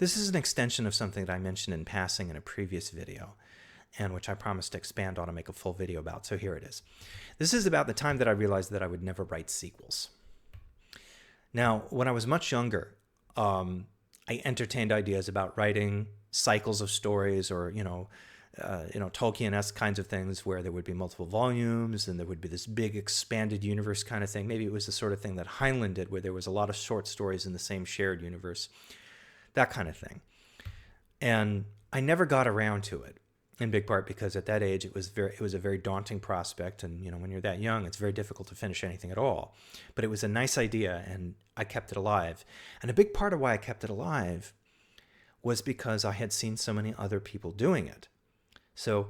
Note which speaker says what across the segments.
Speaker 1: This is an extension of something that I mentioned in passing in a previous video, and which I promised to expand on and make a full video about, so here it is. This is about the time that I realized that I would never write sequels. Now, when I was much younger, I entertained ideas about writing cycles of stories, or Tolkien-esque kinds of things where there would be multiple volumes and there would be this big expanded universe kind of thing. Maybe it was the sort of thing that Heinlein did, where there was a lot of short stories in the same shared universe, that kind of thing. And I never got around to it, in big part because at that age it was a very daunting prospect, and when you're that young, it's very difficult to finish anything at all. But it was a nice idea, and I kept it alive. And a big part of why I kept it alive was because I had seen so many other people doing it. So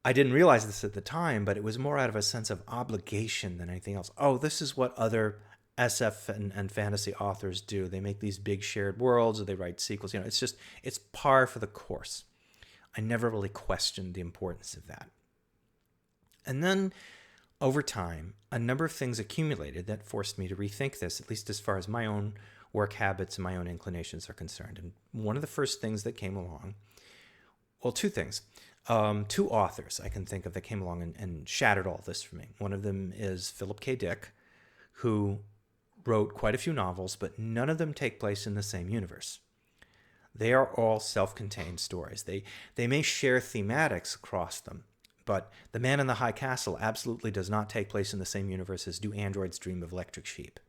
Speaker 1: I didn't realize this at the time, but it was more out of a sense of obligation than anything else. Oh, this is what other SF and fantasy authors do. They make these big shared worlds, or they write sequels. It's par for the course. I never really questioned the importance of that. And then over time, a number of things accumulated that forced me to rethink this, at least as far as my own work habits and my own inclinations are concerned. And one of the first things that came along, well, two things. Two authors I can think of that came along and shattered all this for me. One of them is Philip K. Dick, who wrote quite a few novels, but none of them take place in the same universe. They are all self-contained stories. They may share thematics across them, but The Man in the High Castle absolutely does not take place in the same universe as Do Androids Dream of Electric Sheep.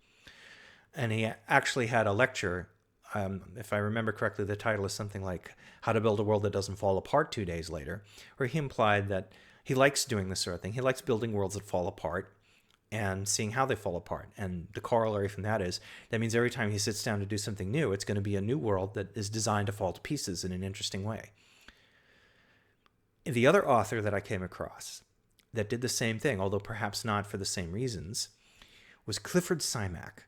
Speaker 1: And he actually had a lecture, if I remember correctly, the title is something like How to Build a World That Doesn't Fall Apart 2 Days Later, where he implied that he likes doing this sort of thing. He likes building worlds that fall apart and seeing how they fall apart. And the corollary from that is, that means every time he sits down to do something new, it's going to be a new world that is designed to fall to pieces in an interesting way. The other author that I came across that did the same thing, although perhaps not for the same reasons, was Clifford Simak.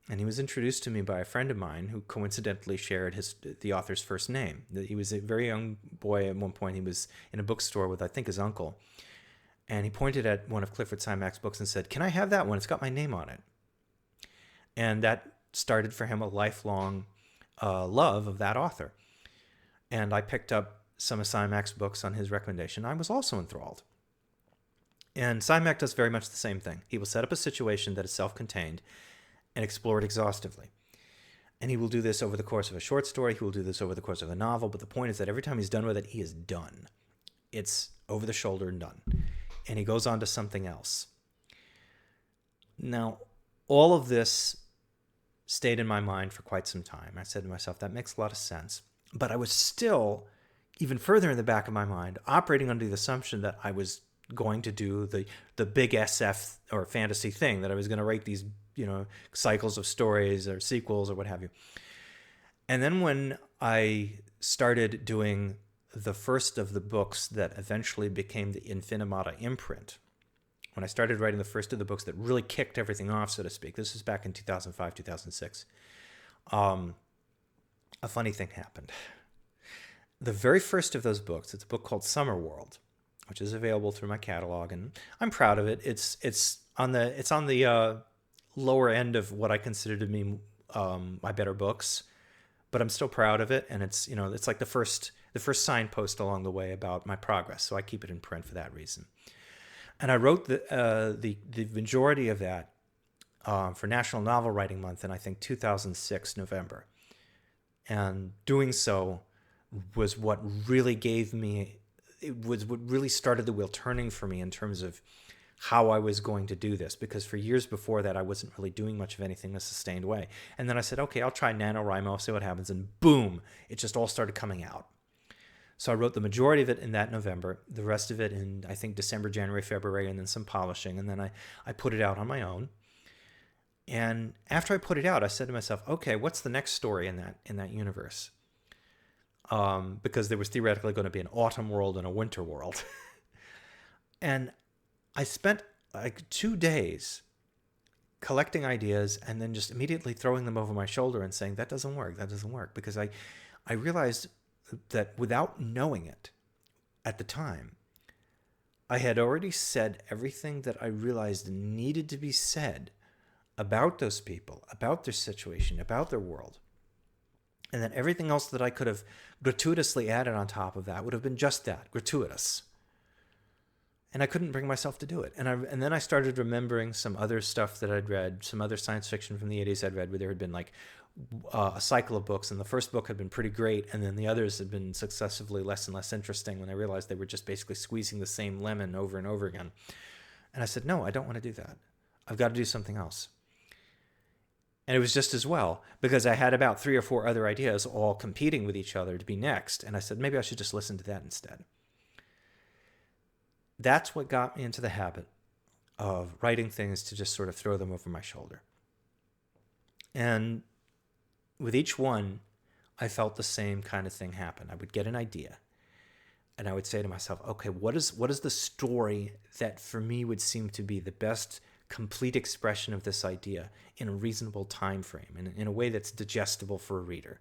Speaker 1: And he was introduced to me by a friend of mine who coincidentally shared the author's first name. He was a very young boy at one point. He was in a bookstore with, I think, his uncle. And he pointed at one of Clifford Simak's books and said, "Can I have that one? It's got my name on it." And that started for him a lifelong love of that author. And I picked up some of Simak's books on his recommendation. I was also enthralled. And Simak does very much the same thing. He will set up a situation that is self-contained and explore it exhaustively. And he will do this over the course of a short story. He will do this over the course of a novel. But the point is that every time he's done with it, he is done. It's over the shoulder and done. And he goes on to something else. Now, all of this stayed in my mind for quite some time. I said to myself, that makes a lot of sense. But I was still, even further in the back of my mind, operating under the assumption that I was going to do the big SF or fantasy thing, that I was going to write these cycles of stories or sequels or what have you. And then when I started doing the first of the books that eventually became the Infinimata imprint, when I started writing the first of the books that really kicked everything off, so to speak, this was back in 2005, 2006, a funny thing happened. The very first of those books, it's a book called Summerworld, which is available through my catalog, and I'm proud of it. It's on the lower end of what I consider to be my better books, but I'm still proud of it, and it's like the first signpost along the way about my progress, so I keep it in print for that reason. And I wrote the majority of that for National Novel Writing Month in, I think, 2006 November, and doing so was what really started the wheel turning for me in terms of how I was going to do this, because for years before that, I wasn't really doing much of anything in a sustained way. And then I said, okay, I'll try NaNoWriMo, see what happens. And boom, it just all started coming out. So I wrote the majority of it in that November, the rest of it in, I think, December, January, February, and then some polishing. And then I put it out on my own. And after I put it out, I said to myself, okay, what's the next story in that universe? Because there was theoretically going to be an autumn world and a winter world. And I spent like 2 days collecting ideas and then just immediately throwing them over my shoulder and saying, that doesn't work, because I realized that without knowing it at the time, I had already said everything that I realized needed to be said about those people, about their situation, about their world. And then everything else that I could have gratuitously added on top of that would have been just that, gratuitous. And I couldn't bring myself to do it. And then I started remembering some other stuff that I'd read, some other science fiction from the 80s I'd read, where there had been like a cycle of books, and the first book had been pretty great, and then the others had been successively less and less interesting when I realized they were just basically squeezing the same lemon over and over again. And I said, no, I don't want to do that. I've got to do something else. And it was just as well, because I had about 3 or 4 other ideas all competing with each other to be next. And I said, maybe I should just listen to that instead. That's what got me into the habit of writing things to just sort of throw them over my shoulder. And with each one, I felt the same kind of thing happen. I would get an idea, and I would say to myself, okay, what is the story that for me would seem to be the best complete expression of this idea in a reasonable time frame, in a way that's digestible for a reader?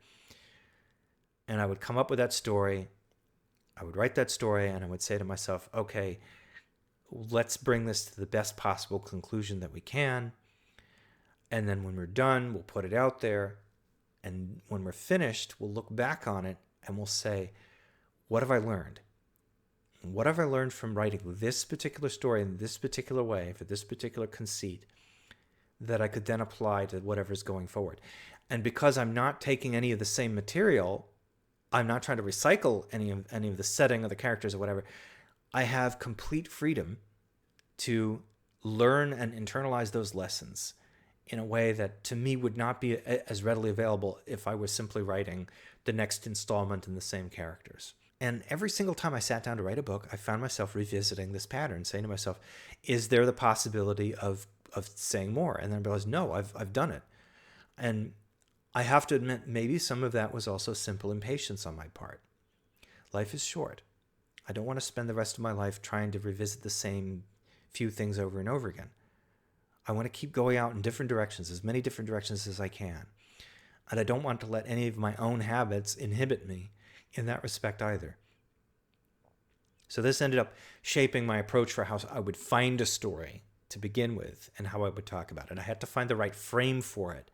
Speaker 1: And I would come up with that story. I would write that story, and I would say to myself, okay, let's bring this to the best possible conclusion that we can. And then when we're done, we'll put it out there. And when we're finished, we'll look back on it and we'll say, what have I learned? What have I learned from writing this particular story in this particular way, for this particular conceit, that I could then apply to whatever's going forward? And because I'm not taking any of the same material, I'm not trying to recycle any of the setting or the characters or whatever, I have complete freedom to learn and internalize those lessons in a way that to me would not be as readily available if I was simply writing the next installment in the same characters. And every single time I sat down to write a book, I found myself revisiting this pattern, saying to myself, is there the possibility of saying more? And then I realized, no, I've done it. And I have to admit, maybe some of that was also simple impatience on my part. Life is short. I don't want to spend the rest of my life trying to revisit the same few things over and over again. I want to keep going out in different directions, as many different directions as I can. And I don't want to let any of my own habits inhibit me in that respect either. So this ended up shaping my approach for how I would find a story to begin with and how I would talk about it. I had to find the right frame for it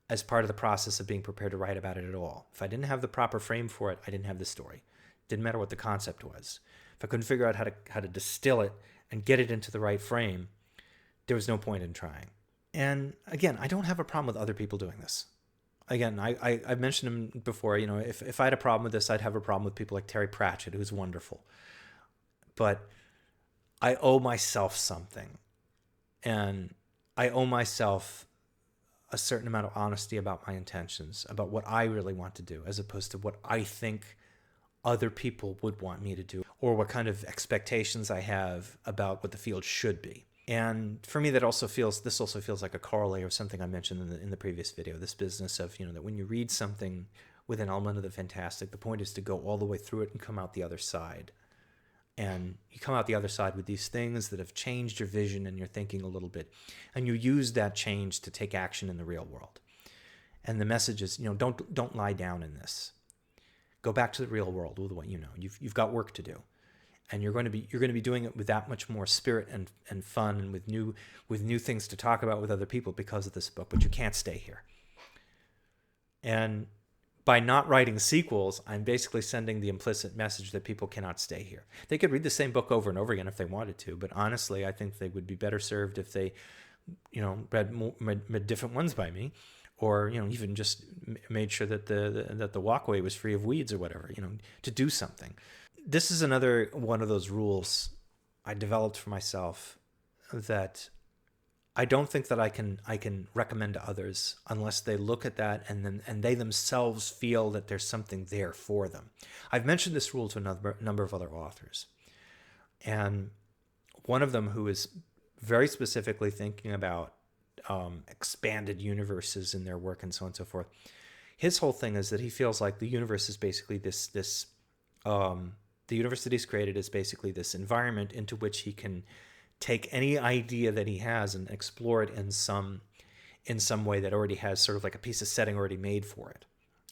Speaker 1: as part of the process of being prepared to write about it at all. If I didn't have the proper frame for it, I didn't have the story. It didn't matter what the concept was. If I couldn't figure out how to distill it and get it into the right frame, there was no point in trying. And again, I don't have a problem with other people doing this. Again, I've mentioned him before, if I had a problem with this, I'd have a problem with people like Terry Pratchett, who's wonderful. But I owe myself something. And I owe myself a certain amount of honesty about my intentions, about what I really want to do, as opposed to what I think other people would want me to do, or what kind of expectations I have about what the field should be. And for me, this also feels like a corollary of something I mentioned in the previous video, this business of, that when you read something with an element of the fantastic, the point is to go all the way through it and come out the other side. And you come out the other side with these things that have changed your vision and your thinking a little bit. And you use that change to take action in the real world. And the message is, don't lie down in this. Go back to the real world with what you know. You've got work to do. And you're going to be doing it with that much more spirit and fun, and with new things to talk about with other people because of this book. But you can't stay here. And by not writing sequels, I'm basically sending the implicit message that people cannot stay here. They could read the same book over and over again if they wanted to, but honestly, I think they would be better served if they, read different ones by me, or even just made sure that the walkway was free of weeds or whatever. To do something. This is another one of those rules I developed for myself that I don't think that I can recommend to others unless they look at that and they themselves feel that there's something there for them. I've mentioned this rule to a number of other authors, and one of them, who is very specifically thinking about expanded universes in their work and so on and so forth, his whole thing is that he feels like the universe is basically the universe that he's created is basically this environment into which he can take any idea that he has and explore it in some way that already has sort of like a piece of setting already made for it.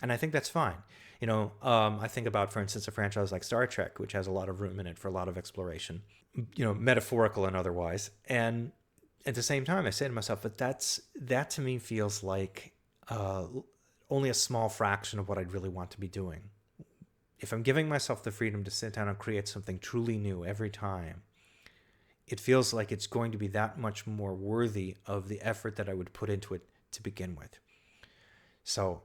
Speaker 1: And I think that's fine. I think about, for instance, a franchise like Star Trek, which has a lot of room in it for a lot of exploration, metaphorical and otherwise. And at the same time, I say to myself, but that to me feels like only a small fraction of what I'd really want to be doing. If I'm giving myself the freedom to sit down and create something truly new every time, it feels like it's going to be that much more worthy of the effort that I would put into it to begin with. So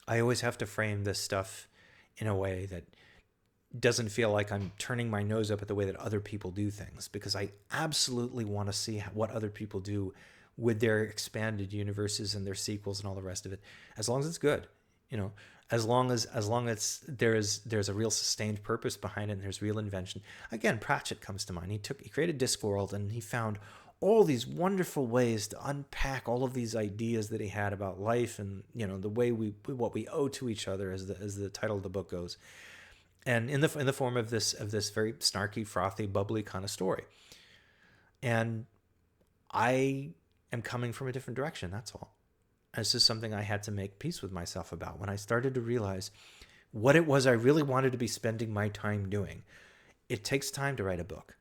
Speaker 1: I always have to frame this stuff in a way that doesn't feel like I'm turning my nose up at the way that other people do things, because I absolutely want to see what other people do with their expanded universes and their sequels and all the rest of it, as long as it's good, as long as there's a real sustained purpose behind it and there's real invention. Again, Pratchett comes to mind. He created Discworld, and he found all these wonderful ways to unpack all of these ideas that he had about life and the way what we owe to each other, as the title of the book goes, and in the form of this very snarky, frothy, bubbly kind of story. And I am coming from a different direction. That's all. This is something I had to make peace with myself about when I started to realize what it was I really wanted to be spending my time doing. It takes time to write a book.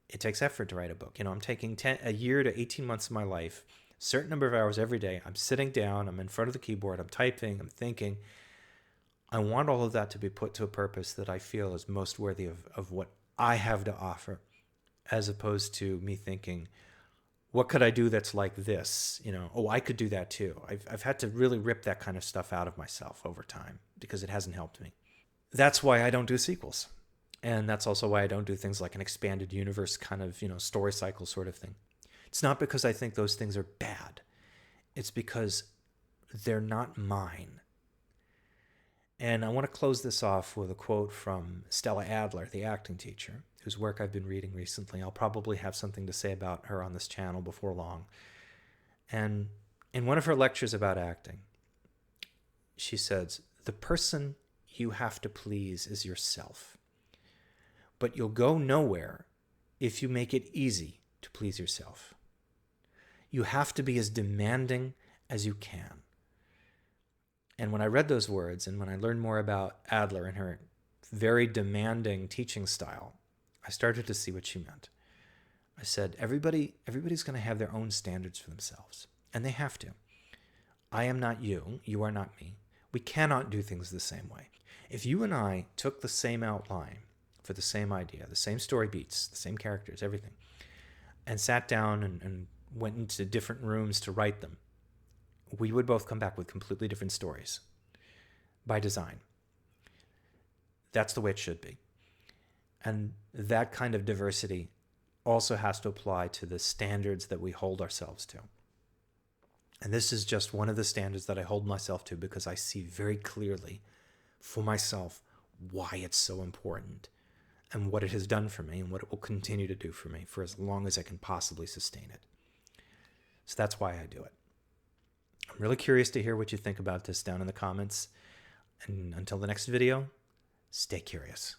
Speaker 1: It takes effort to write a book. I'm taking a year to 18 months of my life, a certain number of hours every day. I'm sitting down, I'm in front of the keyboard, I'm typing, I'm thinking. I want all of that to be put to a purpose that I feel is most worthy of what I have to offer, as opposed to me thinking, what could I do that's like this? Oh, I could do that too. I've had to really rip that kind of stuff out of myself over time because it hasn't helped me. That's why I don't do sequels. And that's also why I don't do things like an expanded universe kind of, story cycle sort of thing. It's not because I think those things are bad. It's because they're not mine. And I want to close this off with a quote from Stella Adler, the acting teacher, whose work I've been reading recently. I'll probably have something to say about her on this channel before long. And in one of her lectures about acting, she says, "The person you have to please is yourself. But you'll go nowhere if you make it easy to please yourself. You have to be as demanding as you can." And when I read those words, and when I learned more about Adler and her very demanding teaching style, I started to see what she meant. I said, everybody's going to have their own standards for themselves, and they have to. I am not you. You are not me. We cannot do things the same way. If you and I took the same outline for the same idea, the same story beats, the same characters, everything, and sat down and went into different rooms to write them, we would both come back with completely different stories by design. That's the way it should be. And that kind of diversity also has to apply to the standards that we hold ourselves to. And this is just one of the standards that I hold myself to because I see very clearly for myself why it's so important and what it has done for me and what it will continue to do for me for as long as I can possibly sustain it. So that's why I do it. I'm really curious to hear what you think about this down in the comments. And until the next video, stay curious.